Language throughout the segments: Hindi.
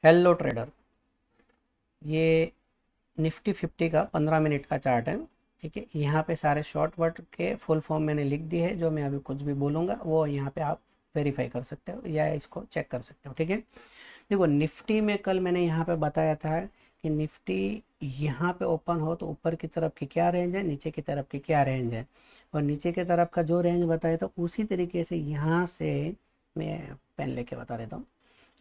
हेलो ट्रेडर, ये निफ्टी 50 का 15 मिनट का चार्ट है। ठीक है, यहाँ पे सारे शॉर्ट वर्ड के फुल फॉर्म मैंने लिख दी है। जो मैं अभी कुछ भी बोलूँगा वो यहाँ पे आप वेरीफाई कर सकते हो या इसको चेक कर सकते हो। ठीक है, देखो निफ्टी में कल मैंने यहाँ पे बताया था कि निफ्टी यहाँ पे ओपन हो तो ऊपर की तरफ की क्या रेंज है, नीचे की तरफ की क्या रेंज है, और नीचे की तरफ का जो रेंज बताया था उसी तरीके से यहाँ से मैं पेन लेके बता देता हूँ।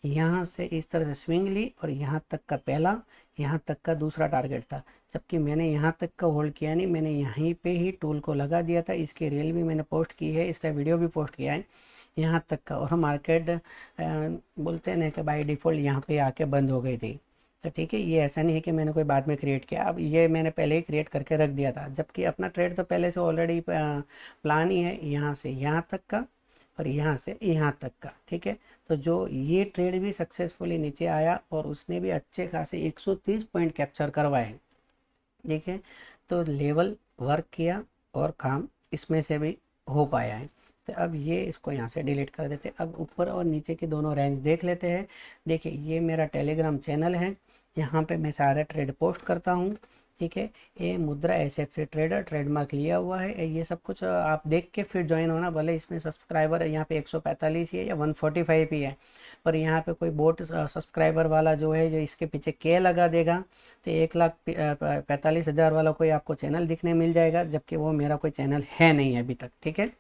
यहाँ से इस तरह से स्विंग ली और यहाँ तक का पहला, यहाँ तक का दूसरा टारगेट था। जबकि मैंने यहाँ तक का होल्ड किया नहीं, मैंने यहीं पे ही टूल को लगा दिया था। इसकी रील भी मैंने पोस्ट की है, इसका वीडियो भी पोस्ट किया है यहाँ तक का। और मार्केट बोलते हैं ना कि बाय डिफ़ॉल्ट यहाँ पे आके बंद हो गई थी। तो ठीक है, ये ऐसा नहीं है कि मैंने कोई बाद में क्रिएट किया, अब ये मैंने पहले ही क्रिएट करके रख दिया था। जबकि अपना ट्रेड तो पहले से ऑलरेडी प्लान ही है, यहाँ से यहाँ तक का और यहाँ से यहाँ तक का। ठीक है, तो जो ये ट्रेड भी सक्सेसफुली नीचे आया और उसने भी अच्छे खासे 130 पॉइंट कैप्चर करवाए। ठीक है, तो लेवल वर्क किया और काम इसमें से भी हो पाया है। तो अब ये इसको यहाँ से डिलीट कर देते हैं। अब ऊपर और नीचे के दोनों रेंज देख लेते हैं। देखिए, ये मेरा टेलीग्राम चैनल है, यहाँ पे मैं सारे ट्रेड पोस्ट करता हूँ। ठीक है, ये मुद्रा एसएफसी ट्रेडर ट्रेडमार्क लिया हुआ है। ये सब कुछ आप देख के फिर ज्वाइन होना। भले इसमें सब्सक्राइबर यहाँ पे 145 ही है या 145 ही है, पर यहाँ पे कोई बोट सब्सक्राइबर वाला जो है, जो इसके पीछे के लगा देगा तो 1,45,000 वाला कोई आपको चैनल दिखने मिल जाएगा, जबकि वो मेरा कोई चैनल है नहीं अभी तक। ठीक है,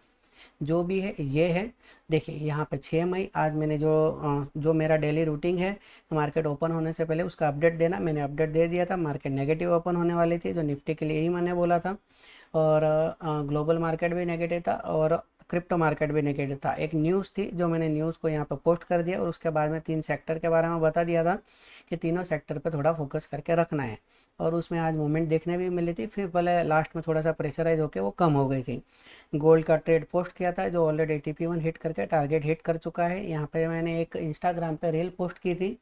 जो भी है ये है। देखिए यहाँ पे 6 मई आज मैंने जो मेरा डेली रूटीन है, मार्केट ओपन होने से पहले उसका अपडेट देना, मैंने अपडेट दे दिया था। मार्केट नेगेटिव ओपन होने वाली थी, जो निफ्टी के लिए ही मैंने बोला था। और ग्लोबल मार्केट भी नेगेटिव था और क्रिप्टो मार्केट भी नेगेटिव था। एक न्यूज़ थी जो मैंने न्यूज़ को यहाँ पर पोस्ट कर दिया, और उसके बाद में 3 सेक्टर के बारे में बता दिया था कि तीनों सेक्टर पे थोड़ा फोकस करके रखना है। और उसमें आज मूवमेंट देखने भी मिली थी, फिर पहले लास्ट में थोड़ा सा प्रेशराइज होकर वो कम हो गई थी। गोल्ड का ट्रेड पोस्ट किया था जो ऑलरेडी TP1 हिट करके टारगेट हिट कर चुका है। यहाँ पे मैंने एक इंस्टाग्राम पे रील पोस्ट की थी,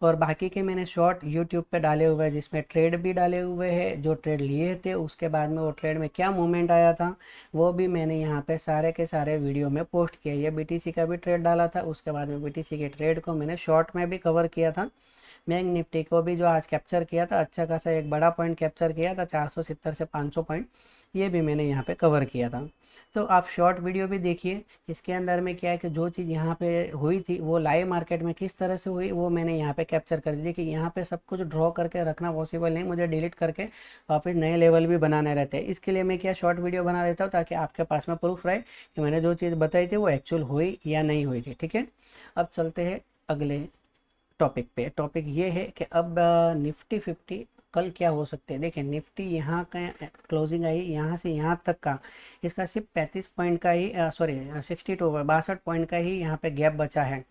और बाकी के मैंने शॉर्ट यूट्यूब पे डाले हुए हैं जिसमें ट्रेड भी डाले हुए हैं। जो ट्रेड लिए थे उसके बाद में वो ट्रेड में क्या मूवमेंट आया था वो भी मैंने यहाँ पे सारे के सारे वीडियो में पोस्ट किया। ये BTC का भी ट्रेड डाला था, उसके बाद में BTC के ट्रेड को मैंने शॉर्ट में भी कवर किया था। बैंक निफ्टी को भी जो आज कैप्चर किया था, अच्छा खासा एक बड़ा पॉइंट कैप्चर किया था, 470 से 500 पॉइंट, ये भी मैंने यहाँ पे कवर किया था। तो आप शॉर्ट वीडियो भी देखिए। इसके अंदर में क्या है कि जो चीज़ यहाँ पे हुई थी वो लाइव मार्केट में किस तरह से हुई वो मैंने यहाँ पे कैप्चर कर दी। देखिए यहाँ पे सब कुछ ड्रॉ करके रखना पॉसिबल नहीं, मुझे डिलीट करके वापस नए लेवल भी बनाने रहते हैं। इसके लिए मैं क्या शॉर्ट वीडियो बना देता हूँ ताकि आपके पास में प्रूफ रहे कि मैंने जो चीज़ बताई थी वो एक्चुअल हुई या नहीं हुई थी। ठीक है, अब चलते हैं अगले टॉपिक पे। टॉपिक ये है कि अब निफ्टी 50 कल क्या हो सकते हैं। देखिए निफ्टी यहाँ का क्लोजिंग आई यहाँ से यहाँ तक का, इसका सिर्फ 35 पॉइंट का ही, सॉरी 62 पॉइंट का ही यहाँ पे गैप बचा है।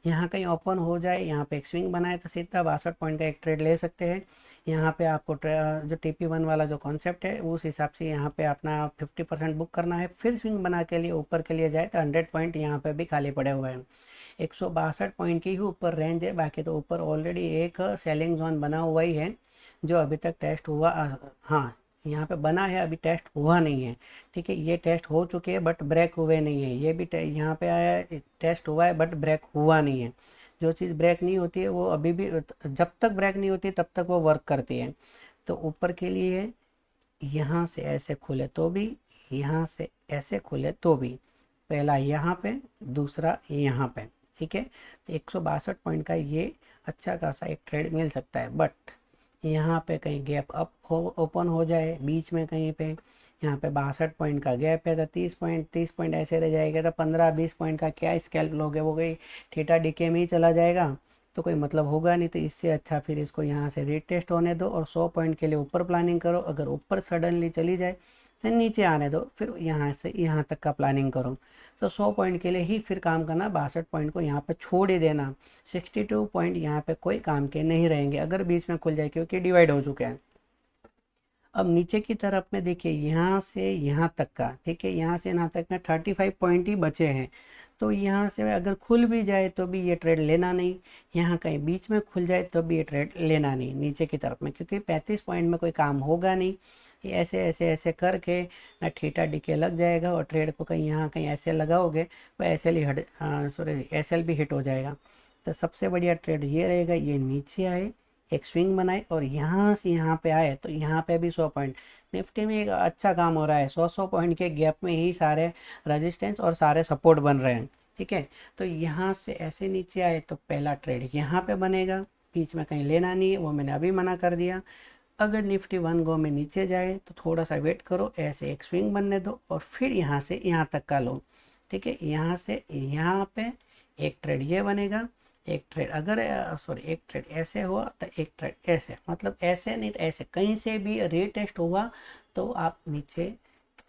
यहाँ कहीं ओपन हो जाए, यहाँ पे एक स्विंग बनाए तो सीधा 62 पॉइंट का एक ट्रेड ले सकते हैं। यहाँ पे आपको जो TP1 वाला जो कॉन्सेप्ट है उस हिसाब से यहाँ पे अपना 50% बुक करना है। फिर स्विंग बना के लिए ऊपर के लिए जाए तो 100 पॉइंट यहाँ पे भी खाली पड़े हुए हैं। 162 पॉइंट की ही ऊपर रेंज है, बाकी तो ऊपर ऑलरेडी एक सेलिंग जोन बना हुआ ही है जो अभी तक टेस्ट हुआ, हाँ यहाँ पे बना है, अभी टेस्ट हुआ नहीं है। ठीक है, ये टेस्ट हो चुके हैं बट ब्रेक हुए नहीं है। ये भी यहाँ पे आया टेस्ट हुआ है बट ब्रेक हुआ नहीं है। जो चीज़ ब्रेक नहीं होती है वो अभी भी, जब तक ब्रेक नहीं होती तब तक वो वर्क करती है। तो ऊपर के लिए यहाँ से ऐसे खुले तो भी, यहाँ से ऐसे खुले तो भी, पहला यहाँ पे, दूसरा यहाँ पे। ठीक है, तो 162 पॉइंट का ये अच्छा खासा एक ट्रेड मिल सकता है। बट यहाँ पे कहीं गैप अप ओपन हो जाए बीच में कहीं पे, यहाँ पे 62 पॉइंट का गैप है तो 30 पॉइंट ऐसे रह जाएगा तो 15-20 पॉइंट का क्या स्कैल्प लोगे, वो गई थीटा डीके में ही चला जाएगा, तो कोई मतलब होगा नहीं। तो इससे अच्छा फिर इसको यहाँ से रीटेस्ट होने दो और 100 पॉइंट के लिए ऊपर प्लानिंग करो। अगर ऊपर सडनली चली जाए तो नीचे आने दो, फिर यहाँ से यहाँ तक का प्लानिंग करो। तो 100 पॉइंट के लिए ही फिर काम करना, 62 पॉइंट को यहाँ पे छोड़ ही देना। 62 पॉइंट यहाँ पे कोई काम के नहीं रहेंगे अगर बीच में खुल जाए, क्योंकि डिवाइड हो चुके हैं। अब नीचे की तरफ में देखिए यहाँ से यहाँ तक का, ठीक है, यहाँ से यहाँ तक में 35 पॉइंट ही बचे हैं। तो यहाँ से अगर खुल भी जाए तो भी ये ट्रेड लेना नहीं, यहाँ कहीं बीच में खुल जाए तो भी ये ट्रेड लेना नहीं नीचे की तरफ में, क्योंकि 35 पॉइंट में कोई काम होगा नहीं। ये ऐसे ऐसे ऐसे करके ना थीटा डीके लग जाएगा और ट्रेड को कहीं यहाँ कहीं ऐसे लगाओगे तो SL ही हट, सॉरी SL भी हिट हो जाएगा। तो सबसे बढ़िया ट्रेड ये रहेगा, ये नीचे आए, एक स्विंग बनाए और यहाँ से यहाँ पे आए तो यहाँ पे भी 100 पॉइंट। निफ्टी में एक अच्छा काम हो रहा है, 100 पॉइंट के गैप में ही सारे रेजिस्टेंस और सारे सपोर्ट बन रहे हैं। ठीक है, तो यहाँ से ऐसे नीचे आए तो पहला ट्रेड यहाँ पे बनेगा, बीच में कहीं लेना नहीं है, वो मैंने अभी मना कर दिया। अगर निफ्टी 1 गो में नीचे जाए तो थोड़ा सा वेट करो, ऐसे एक स्विंग बनने दो और फिर यहाँ से यहाँ तक का लो। ठीक है, यहाँ से यहाँ पे एक ट्रेड ये बनेगा, एक ट्रेड अगर सॉरी एक ट्रेड ऐसे हुआ तो एक ट्रेड ऐसे, मतलब ऐसे नहीं तो ऐसे, कहीं से भी रीटेस्ट हुआ तो आप नीचे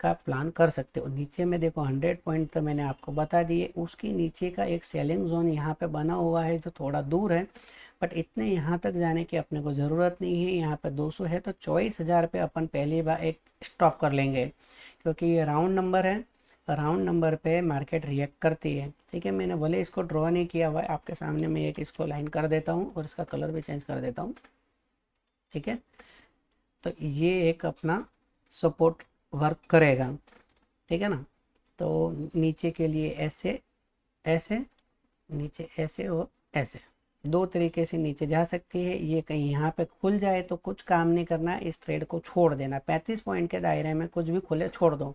का प्लान कर सकते हो। नीचे में देखो 100 पॉइंट तो मैंने आपको बता दिए, उसकी नीचे का एक सेलिंग जोन यहाँ पे बना हुआ है जो थोड़ा दूर है, बट इतने यहाँ तक जाने की अपने को ज़रूरत नहीं है। यहाँ पे 200 है तो 24,000 पे अपन पहली बार एक स्टॉप कर लेंगे, क्योंकि ये राउंड नंबर है, राउंड नंबर पे मार्केट रिएक्ट करती है। ठीक है, मैंने भले इसको ड्रॉ नहीं किया हुआ है, आपके सामने मैं एक इसको लाइन कर देता हूँ और इसका कलर भी चेंज कर देता हूँ। ठीक है, तो ये एक अपना सपोर्ट वर्क करेगा। ठीक है ना, तो नीचे के लिए ऐसे ऐसे, नीचे ऐसे और ऐसे, दो तरीके से नीचे जा सकती है। ये कहीं यहाँ पे खुल जाए तो कुछ काम नहीं करना, इस ट्रेड को छोड़ देना। 35 पॉइंट के दायरे में कुछ भी खुले छोड़ दो।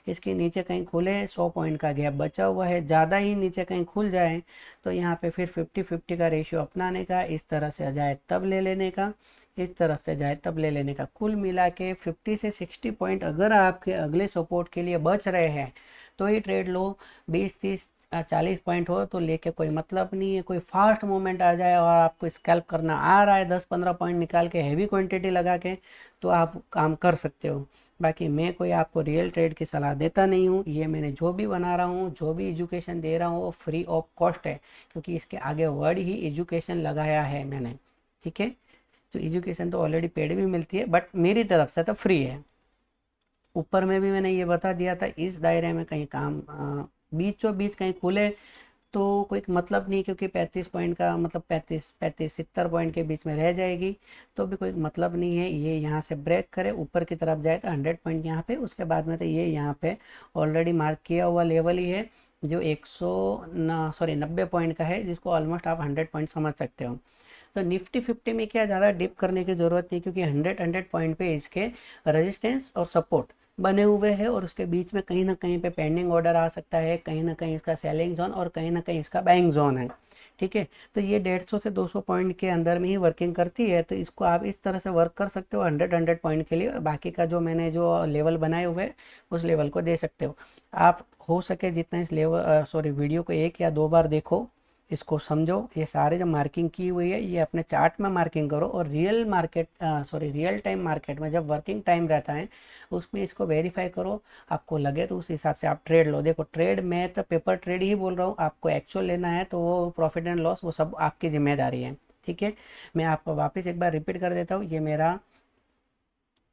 इसके नीचे कहीं खुले 100 पॉइंट का गैप बचा हुआ है, ज़्यादा ही नीचे कहीं खुल जाए तो यहाँ पे फिर 50-50 का रेशियो अपनाने का, इस तरह से जाए तब ले लेने का, इस तरफ से जाए तब ले लेने का। कुल मिला के 50 से 60 पॉइंट अगर आपके अगले सपोर्ट के लिए बच रहे हैं तो ही ट्रेड लो। 20-30 40 पॉइंट हो तो लेके कोई मतलब नहीं है। कोई फास्ट मूवमेंट आ जाए और आपको स्कैल्प करना आ रहा है 10-15 पॉइंट निकाल के हैवी क्वांटिटी लगा के, तो आप काम कर सकते हो। बाकी मैं कोई आपको रियल ट्रेड की सलाह देता नहीं हूँ। ये मैंने जो भी बना रहा हूँ, जो भी एजुकेशन दे रहा हूँ वो फ्री ऑफ कॉस्ट है, क्योंकि इसके आगे वर्ड ही एजुकेशन लगाया है मैंने। ठीक है, तो एजुकेशन तो ऑलरेडी पेड भी मिलती है, बट मेरी तरफ से तो फ्री है। ऊपर में भी मैंने ये बता दिया था, इस दायरे में कहीं काम बीचों बीच कहीं खुले तो कोई मतलब नहीं, क्योंकि 35 पॉइंट का मतलब 70 पॉइंट के बीच में रह जाएगी तो भी कोई मतलब नहीं है। ये यहाँ से ब्रेक करे ऊपर की तरफ जाए तो 100 पॉइंट यहाँ पे, उसके बाद में तो ये यहाँ पे ऑलरेडी मार्क किया हुआ लेवल ही है जो 90 पॉइंट का है, जिसको ऑलमोस्ट आप 100 पॉइंट समझ सकते हो। तो निफ्टी 50 में क्या ज़्यादा डिप करने की ज़रूरत नहीं, क्योंकि 100 पॉइंट पे इसके रेजिस्टेंस और सपोर्ट बने हुए हैं और उसके बीच में कहीं ना कहीं पे पेंडिंग ऑर्डर आ सकता है, कहीं ना कहीं इसका सेलिंग जोन और कहीं ना कहीं इसका बाइंग जोन है। ठीक है, तो ये 150 से 200 पॉइंट के अंदर में ही वर्किंग करती है, तो इसको आप इस तरह से वर्क कर सकते हो 100 पॉइंट के लिए, और बाकी का जो मैंने जो लेवल बनाए हुए हैं उस लेवल को दे सकते हो। आप हो सके जितना इस वीडियो को 1 या 2 बार देखो, इसको समझो। ये सारे जो मार्किंग की हुई है ये अपने चार्ट में मार्किंग करो, और रियल टाइम मार्केट में जब वर्किंग टाइम रहता है उसमें इसको वेरीफाई करो। आपको लगे तो उस हिसाब से आप ट्रेड लो। देखो, ट्रेड में तो पेपर ट्रेड ही बोल रहा हूँ, आपको एक्चुअल लेना है तो वो प्रॉफिट एंड लॉस वो सब आपकी जिम्मेदारी है। ठीक है, मैं आपको वापस एक बार रिपीट कर देता हूँ, ये मेरा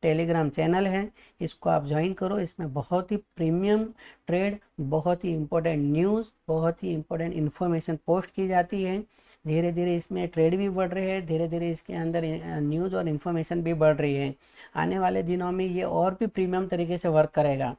टेलीग्राम चैनल है, इसको आप ज्वाइन करो। इसमें बहुत ही प्रीमियम ट्रेड, बहुत ही इम्पोर्टेंट न्यूज़, बहुत ही इम्पोर्टेंट इन्फॉर्मेशन पोस्ट की जाती है। धीरे धीरे इसमें ट्रेड भी बढ़ रहे हैं, धीरे धीरे इसके अंदर न्यूज़ और इन्फॉर्मेशन भी बढ़ रही है। आने वाले दिनों में ये और भी प्रीमियम तरीके से वर्क करेगा,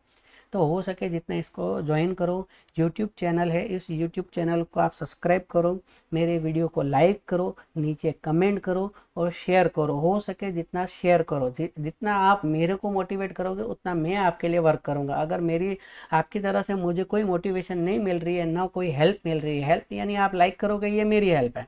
तो हो सके जितना इसको ज्वाइन करो। यूट्यूब चैनल है, इस यूट्यूब चैनल को आप सब्सक्राइब करो, मेरे वीडियो को लाइक करो, नीचे कमेंट करो और शेयर करो। हो सके जितना शेयर करो, जितना आप मेरे को मोटिवेट करोगे उतना मैं आपके लिए वर्क करूँगा। अगर मेरी आपकी तरह से मुझे कोई मोटिवेशन नहीं मिल रही है, ना कोई हेल्प मिल रही है, हेल्प यानी आप लाइक करोगे ये मेरी हेल्प है,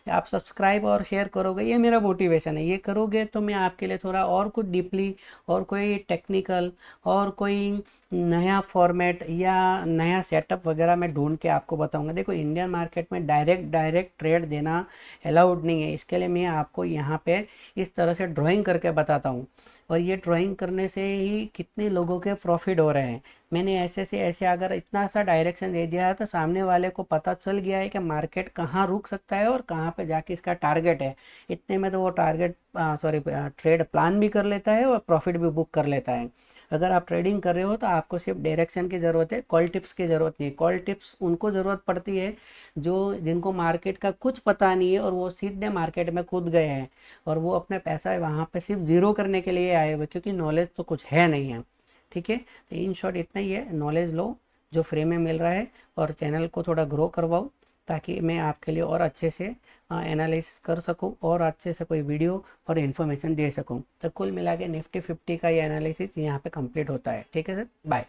आप सब्सक्राइब और शेयर करोगे ये मेरा मोटिवेशन है। ये करोगे तो मैं आपके लिए थोड़ा और कुछ डीपली और कोई टेक्निकल और कोई नया फॉर्मेट या नया सेटअप वगैरह मैं ढूंढ के आपको बताऊंगा। देखो, इंडियन मार्केट में डायरेक्ट ट्रेड देना अलाउड नहीं है, इसके लिए मैं आपको यहाँ पे इस तरह से ड्राइंग करके बताता हूँ, और ये ड्राइंग करने से ही कितने लोगों के प्रॉफिट हो रहे हैं। मैंने ऐसे से ऐसे अगर इतना सा डायरेक्शन दे दिया है तो सामने वाले को पता चल गया है कि मार्केट कहाँ रुक सकता है और कहाँ पे जाके इसका टारगेट है। इतने में तो वो ट्रेड प्लान भी कर लेता है और प्रॉफिट भी बुक कर लेता है। अगर आप ट्रेडिंग कर रहे हो तो आपको सिर्फ डायरेक्शन की ज़रूरत है, कॉल टिप्स की ज़रूरत नहीं है। कॉल टिप्स उनको ज़रूरत पड़ती है जिनको मार्केट का कुछ पता नहीं है और वो सीधे मार्केट में कूद गए हैं और वो अपना पैसा वहाँ पे सिर्फ ज़ीरो करने के लिए आए हुए, क्योंकि नॉलेज तो कुछ है नहीं है। ठीक है, तो इन शॉर्ट इतना ही है, नॉलेज लो जो फ्री में मिल रहा है और चैनल को थोड़ा ग्रो करवाओ। ताकि मैं आपके लिए और अच्छे से एनालिसिस कर सकूं और अच्छे से कोई वीडियो और इन्फॉर्मेशन दे सकूं। तो कुल मिला के निफ्टी 50 का ये एनालिसिस यहाँ पे कंप्लीट होता है। ठीक है सर, बाय।